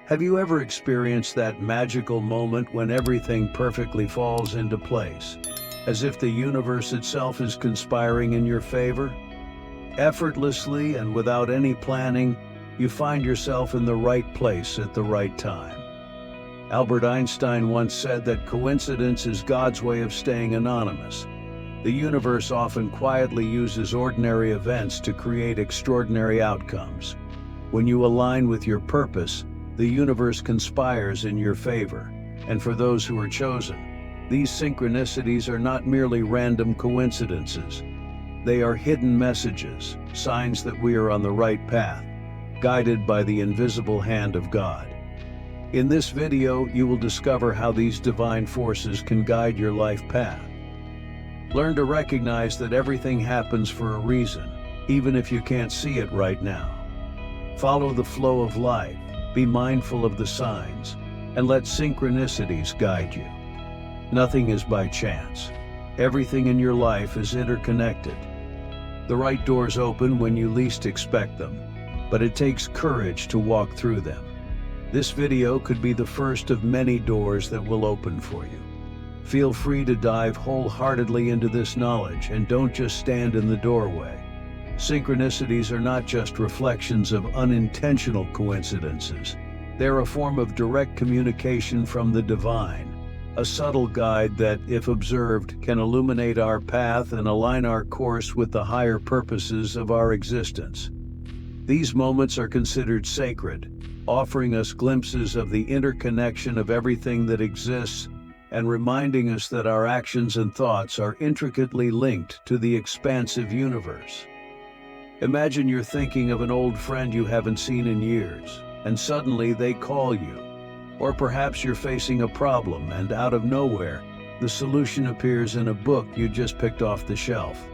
Have you ever experienced that magical moment when everything perfectly falls into place, as if the universe itself is conspiring in your favor? Effortlessly and without any planning, you find yourself in the right place at the right time. Albert Einstein once said that coincidence is God's way of staying anonymous. The universe often quietly uses ordinary events to create extraordinary outcomes. When you align with your purpose, the universe conspires in your favor. And for those who are chosen, these synchronicities are not merely random coincidences. They are hidden messages, signs that we are on the right path, guided by the invisible hand of God. In this video, you will discover how these divine forces can guide your life path. Learn to recognize that everything happens for a reason, even if you can't see it right now. Follow the flow of life, be mindful of the signs, and let synchronicities guide you. Nothing is by chance. Everything in your life is interconnected. The right doors open when you least expect them, but it takes courage to walk through them. This video could be the first of many doors that will open for you. Feel free to dive wholeheartedly into this knowledge and don't just stand in the doorway. Synchronicities are not just reflections of unintentional coincidences. They're a form of direct communication from the divine, a subtle guide that, if observed, can illuminate our path and align our course with the higher purposes of our existence. These moments are considered sacred, offering us glimpses of the interconnection of everything that exists and reminding us that our actions and thoughts are intricately linked to the expansive universe. Imagine you're thinking of an old friend you haven't seen in years, and suddenly they call you. Or perhaps you're facing a problem and out of nowhere, the solution appears in a book you just picked off the shelf.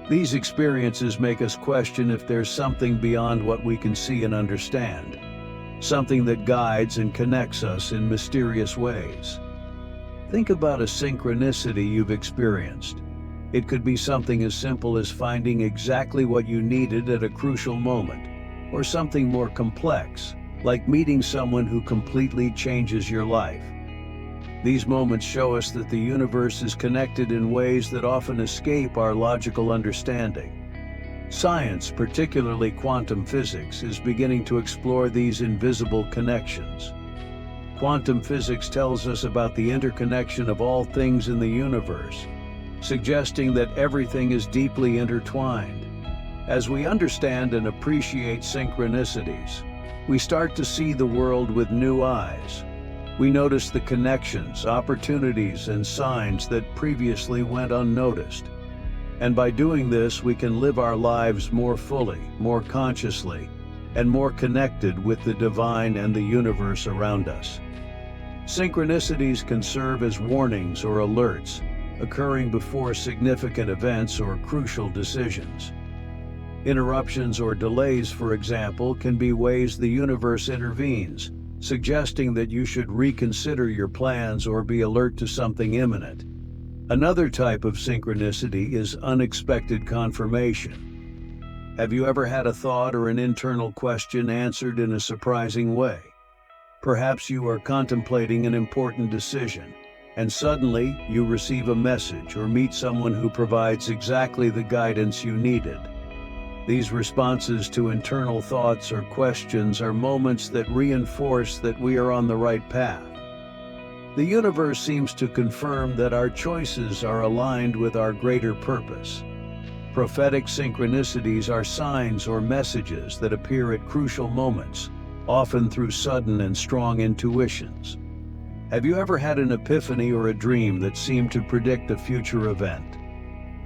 These experiences make us question if there's something beyond what we can see and understand, something that guides and connects us in mysterious ways. Think about a synchronicity you've experienced. It could be something as simple as finding exactly what you needed at a crucial moment, or something more complex, like meeting someone who completely changes your life. These moments show us that the universe is connected in ways that often escape our logical understanding. Science, particularly quantum physics, is beginning to explore these invisible connections. Quantum physics tells us about the interconnection of all things in the universe, suggesting that everything is deeply intertwined. As we understand and appreciate synchronicities, we start to see the world with new eyes. We notice the connections, opportunities, and signs that previously went unnoticed. And by doing this, we can live our lives more fully, more consciously, and more connected with the divine and the universe around us. Synchronicities can serve as warnings or alerts, occurring before significant events or crucial decisions. Interruptions or delays, for example, can be ways the universe intervenes, suggesting that you should reconsider your plans or be alert to something imminent. Another type of synchronicity is unexpected confirmation. Have you ever had a thought or an internal question answered in a surprising way? Perhaps you are contemplating an important decision, and suddenly you receive a message or meet someone who provides exactly the guidance you needed. These responses to internal thoughts or questions are moments that reinforce that we are on the right path. The universe seems to confirm that our choices are aligned with our greater purpose. Prophetic synchronicities are signs or messages that appear at crucial moments, often through sudden and strong intuitions. Have you ever had an epiphany or a dream that seemed to predict a future event?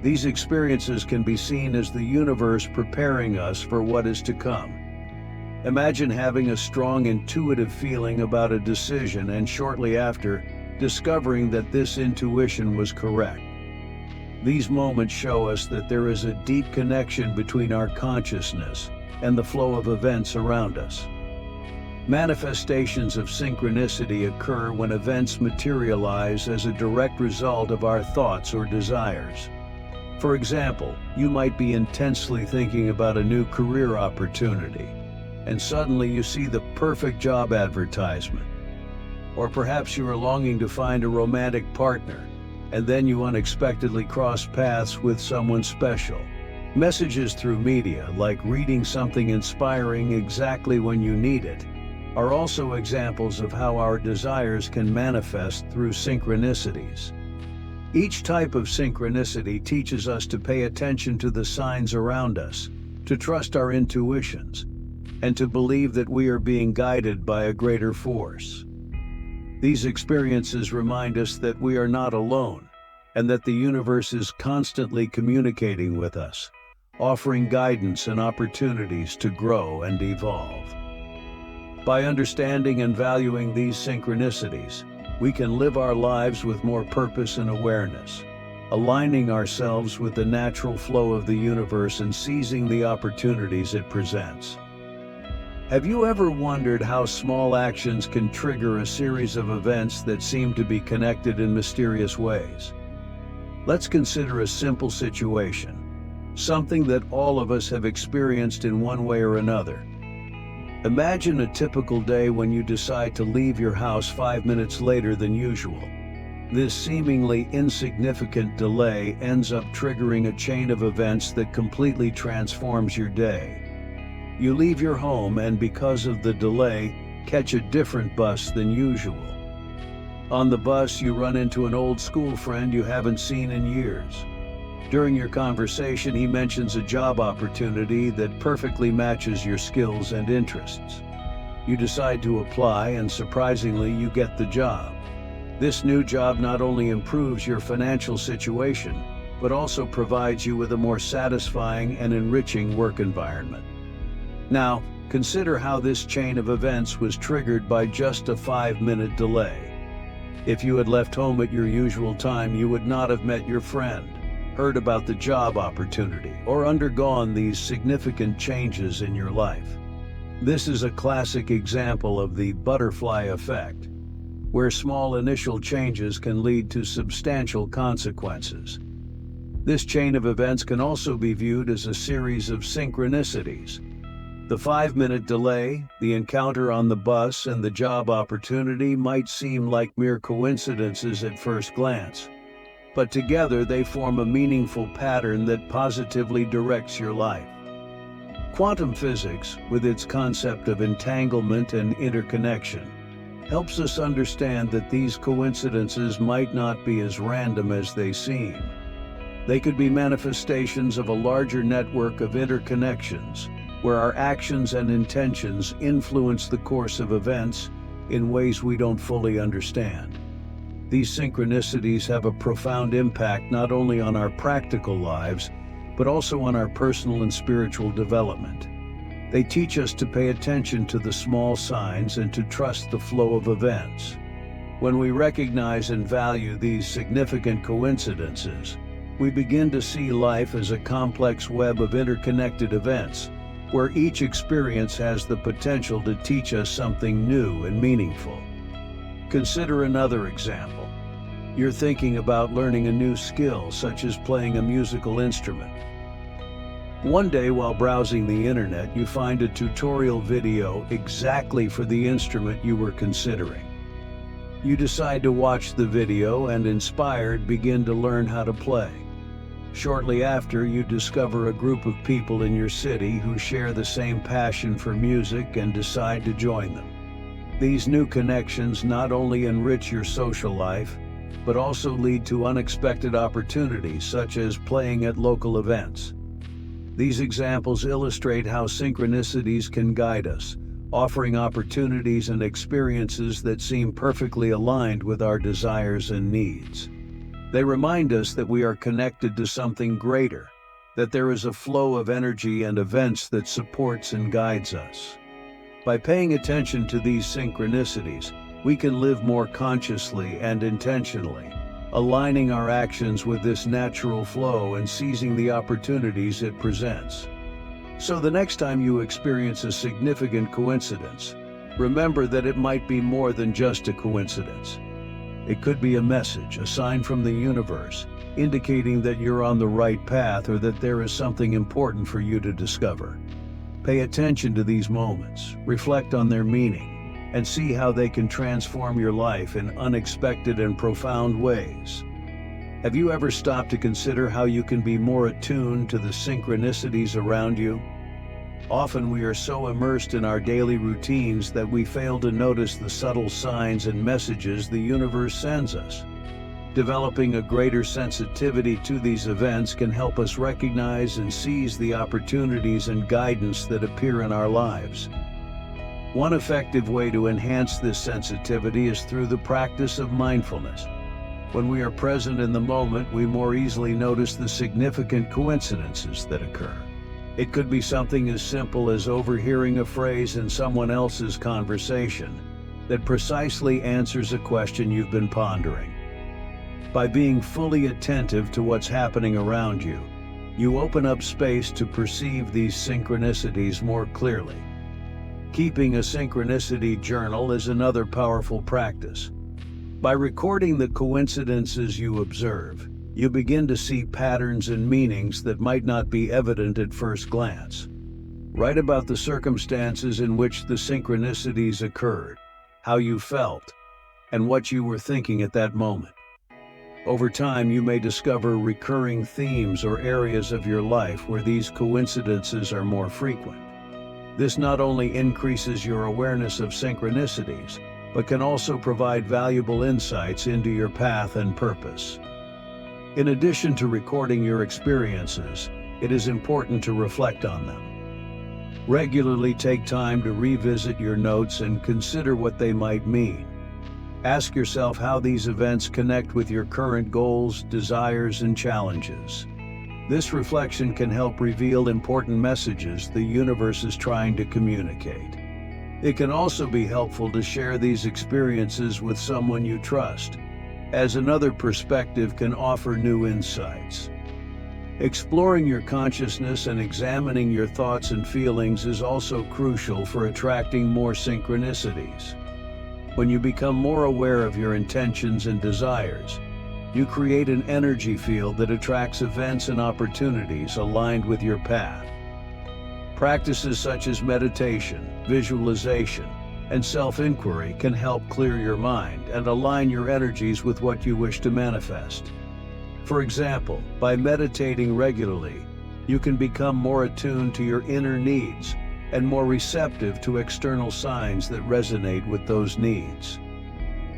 These experiences can be seen as the universe preparing us for what is to come. Imagine having a strong intuitive feeling about a decision and shortly after, discovering that this intuition was correct. These moments show us that there is a deep connection between our consciousness and the flow of events around us. Manifestations of synchronicity occur when events materialize as a direct result of our thoughts or desires. For example, you might be intensely thinking about a new career opportunity. and suddenly you see the perfect job advertisement. Or perhaps you are longing to find a romantic partner, and then you unexpectedly cross paths with someone special. Messages through media, like reading something inspiring exactly when you need it, are also examples of how our desires can manifest through synchronicities. Each type of synchronicity teaches us to pay attention to the signs around us, to trust our intuitions, and to believe that we are being guided by a greater force. These experiences remind us that we are not alone, and that the universe is constantly communicating with us, offering guidance and opportunities to grow and evolve. By understanding and valuing these synchronicities, we can live our lives with more purpose and awareness, aligning ourselves with the natural flow of the universe and seizing the opportunities it presents. Have you ever wondered how small actions can trigger a series of events that seem to be connected in mysterious ways? Let's consider a simple situation, something that all of us have experienced in one way or another. Imagine a typical day when you decide to leave your house 5 minutes later than usual. This seemingly insignificant delay ends up triggering a chain of events that completely transforms your day. You leave your home and, because of the delay, catch a different bus than usual. On the bus, you run into an old school friend you haven't seen in years. During your conversation, he mentions a job opportunity that perfectly matches your skills and interests. You decide to apply, and surprisingly, you get the job. This new job not only improves your financial situation, but also provides you with a more satisfying and enriching work environment. Now, consider how this chain of events was triggered by just a 5-minute delay. If you had left home at your usual time, you would not have met your friend, heard about the job opportunity, or undergone these significant changes in your life. This is a classic example of the butterfly effect, where small initial changes can lead to substantial consequences. This chain of events can also be viewed as a series of synchronicities. The 5-minute delay, the encounter on the bus, and the job opportunity might seem like mere coincidences at first glance, but together they form a meaningful pattern that positively directs your life. Quantum physics, with its concept of entanglement and interconnection, helps us understand that these coincidences might not be as random as they seem. They could be manifestations of a larger network of interconnections, where our actions and intentions influence the course of events in ways we don't fully understand. These synchronicities have a profound impact not only on our practical lives, but also on our personal and spiritual development. They teach us to pay attention to the small signs and to trust the flow of events. When we recognize and value these significant coincidences, we begin to see life as a complex web of interconnected events, where each experience has the potential to teach us something new and meaningful. Consider another example. You're thinking about learning a new skill, such as playing a musical instrument. One day, while browsing the internet, you find a tutorial video exactly for the instrument you were considering. You decide to watch the video and, inspired, begin to learn how to play. Shortly after, you discover a group of people in your city who share the same passion for music and decide to join them. These new connections not only enrich your social life, but also lead to unexpected opportunities, such as playing at local events. These examples illustrate how synchronicities can guide us, offering opportunities and experiences that seem perfectly aligned with our desires and needs. They remind us that we are connected to something greater, that there is a flow of energy and events that supports and guides us. By paying attention to these synchronicities, we can live more consciously and intentionally, aligning our actions with this natural flow and seizing the opportunities it presents. So the next time you experience a significant coincidence, remember that it might be more than just a coincidence. It could be a message, a sign from the universe, indicating that you're on the right path or that there is something important for you to discover. Pay attention to these moments, reflect on their meaning, and see how they can transform your life in unexpected and profound ways. Have you ever stopped to consider how you can be more attuned to the synchronicities around you? Often we are so immersed in our daily routines that we fail to notice the subtle signs and messages the universe sends us. Developing a greater sensitivity to these events can help us recognize and seize the opportunities and guidance that appear in our lives. One effective way to enhance this sensitivity is through the practice of mindfulness. When we are present in the moment, we more easily notice the significant coincidences that occur. It could be something as simple as overhearing a phrase in someone else's conversation that precisely answers a question you've been pondering. By being fully attentive to what's happening around you, you open up space to perceive these synchronicities more clearly. Keeping a synchronicity journal is another powerful practice. By recording the coincidences you observe, you begin to see patterns and meanings that might not be evident at first glance. Write about the circumstances in which the synchronicities occurred, how you felt, and what you were thinking at that moment. Over time, you may discover recurring themes or areas of your life where these coincidences are more frequent. This not only increases your awareness of synchronicities, but can also provide valuable insights into your path and purpose. In addition to recording your experiences, it is important to reflect on them. Regularly take time to revisit your notes and consider what they might mean. Ask yourself how these events connect with your current goals, desires, and challenges. This reflection can help reveal important messages the universe is trying to communicate. It can also be helpful to share these experiences with someone you trust, as another perspective can offer new insights. Exploring your consciousness and examining your thoughts and feelings is also crucial for attracting more synchronicities. When you become more aware of your intentions and desires, you create an energy field that attracts events and opportunities aligned with your path. Practices such as meditation, visualization, and self-inquiry can help clear your mind and align your energies with what you wish to manifest. For example, by meditating regularly, you can become more attuned to your inner needs and more receptive to external signs that resonate with those needs.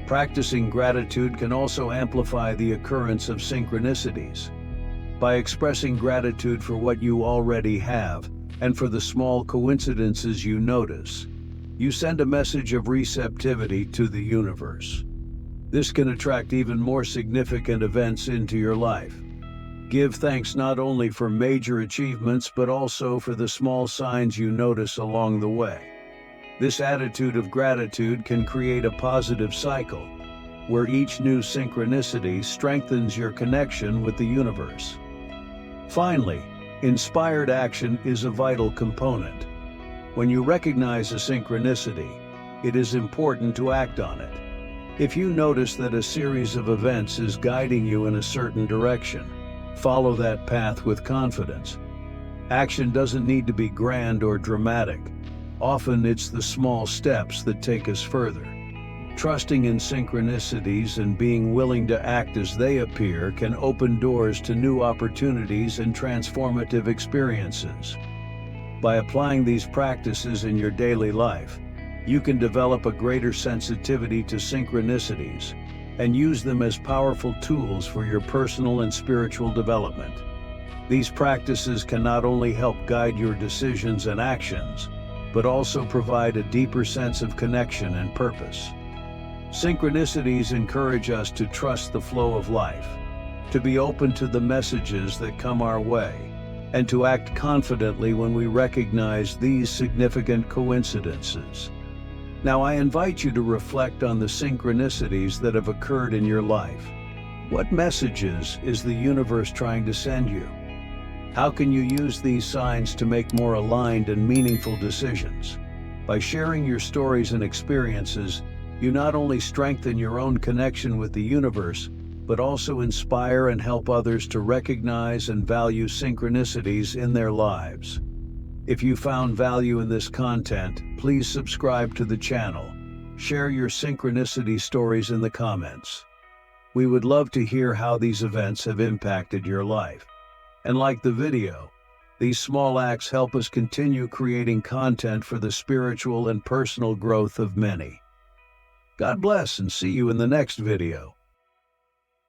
Practicing gratitude can also amplify the occurrence of synchronicities. By expressing gratitude for what you already have and for the small coincidences you notice, you send a message of receptivity to the universe. This can attract even more significant events into your life. Give thanks not only for major achievements but also for the small signs you notice along the way. This attitude of gratitude can create a positive cycle, where each new synchronicity strengthens your connection with the universe. Finally, inspired action is a vital component. When you recognize a synchronicity, it is important to act on it. If you notice that a series of events is guiding you in a certain direction, follow that path with confidence. Action doesn't need to be grand or dramatic. Often it's the small steps that take us further. Trusting in synchronicities and being willing to act as they appear can open doors to new opportunities and transformative experiences. By applying these practices in your daily life, you can develop a greater sensitivity to synchronicities and use them as powerful tools for your personal and spiritual development. These practices can not only help guide your decisions and actions, but also provide a deeper sense of connection and purpose. Synchronicities encourage us to trust the flow of life, to be open to the messages that come our way, and to act confidently when we recognize these significant coincidences. Now, I invite you to reflect on the synchronicities that have occurred in your life. What messages is the universe trying to send you? How can you use these signs to make more aligned and meaningful decisions? By sharing your stories and experiences, you not only strengthen your own connection with the universe, but also inspire and help others to recognize and value synchronicities in their lives. If you found value in this content, please subscribe to the channel. Share your synchronicity stories in the comments. We would love to hear how these events have impacted your life. And like the video, these small acts help us continue creating content for the spiritual and personal growth of many. God bless and see you in the next video.